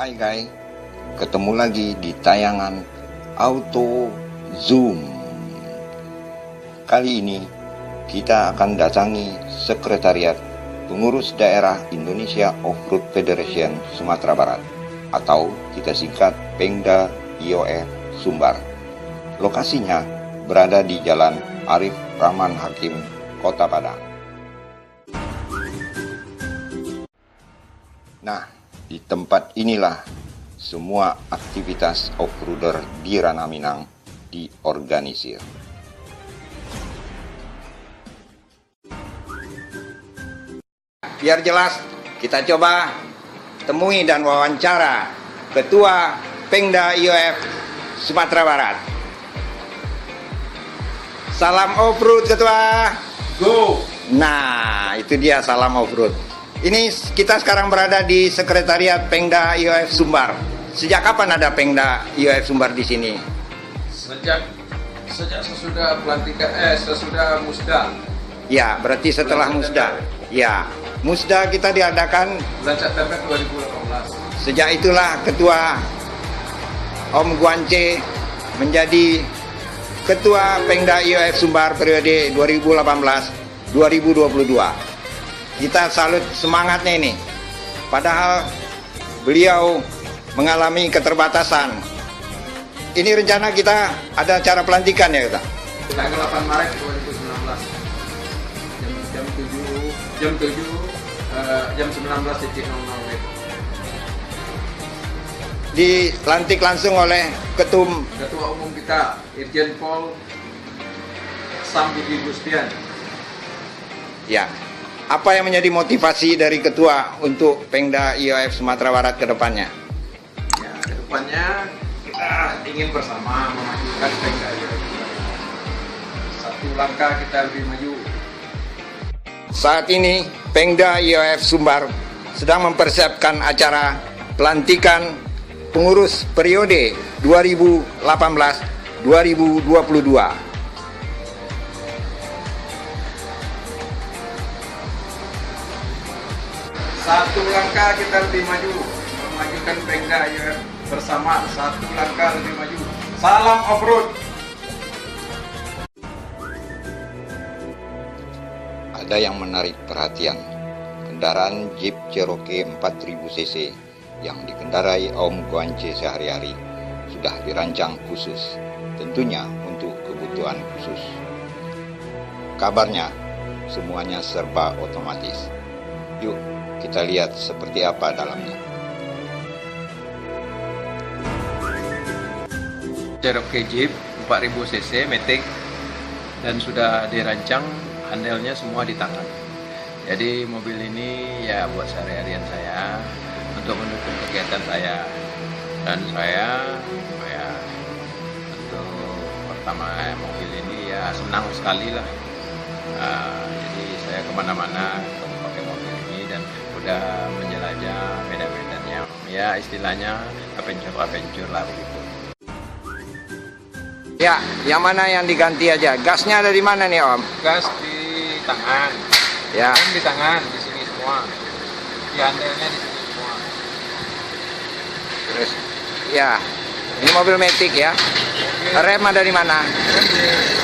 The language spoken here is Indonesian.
Hai guys, ketemu lagi di tayangan Auto Zoom. Kali ini kita akan datangi Sekretariat Pengurus Daerah Indonesia Off-Road Federation Sumatera Barat atau kita singkat Pengda IOF Sumbar. Lokasinya berada di Jalan Arif Rahman Hakim, Kota Padang. Nah, di tempat inilah semua aktivitas off-roader di Ranah Minang diorganisir. Biar jelas, kita coba temui dan wawancara Ketua Pengda IOF Sumatera Barat. Salam off-road Ketua. Go! Nah, itu dia salam off-road. Ini kita sekarang berada di Sekretariat Pengda IOF Sumbar. Sejak kapan ada Pengda IOF Sumbar di sini? Sejak sesudah pelantikan sesudah musda. Ya, berarti setelah musda. Ya, musda kita diadakan Bulan September 2018. sejak itulah Ketua Om Guance menjadi Ketua Pengda IOF Sumbar periode 2018-2022. Kita salut semangatnya ini. Padahal beliau mengalami keterbatasan. Ini rencana kita ada acara pelantikan ya kita. Tanggal 8 Maret 2019. Jam 19.00 Dilantik langsung oleh Ketua Umum kita Irjen Pol Sam Budi Gustian. Ya. Apa yang menjadi motivasi dari Ketua untuk Pengda IOF Sumatera Barat ke depannya? Ya, ke depannya kita ingin bersama memajukan Pengda IOF. Satu langkah kita lebih maju. Saat ini Pengda IOF Sumbar sedang mempersiapkan acara pelantikan pengurus periode 2018-2022. Satu langkah kita lebih maju, memajukan Pengda IOF bersama. Satu langkah lebih maju. Salam off-road. Ada yang menarik perhatian. Kendaraan Jeep Cherokee 4000 cc yang dikendarai Om Guance sehari-hari sudah dirancang khusus, tentunya untuk kebutuhan khusus. Kabarnya semuanya serba otomatis. Yuk kita lihat seperti apa dalamnya. Cherokee Jeep 4000 cc matic dan sudah dirancang, handelnya semua di tangan. Jadi mobil ini ya buat sehari-harian saya, untuk mendukung kegiatan saya. Dan saya ya untuk pertama mobil ini ya senang sekali lah. Jadi saya kemana-mana pakai mobil ini dan udah menjelajah medan-medannya, ya istilahnya adventure lah begitu. Ya, yang mana yang diganti aja? Gasnya ada di mana nih Om? Gas di tangan, Ya, rem di tangan, di sini semua, di handelnya di sini semua. terus ya, ini mobil matic ya. Mobil, Rem ada di mana? rem di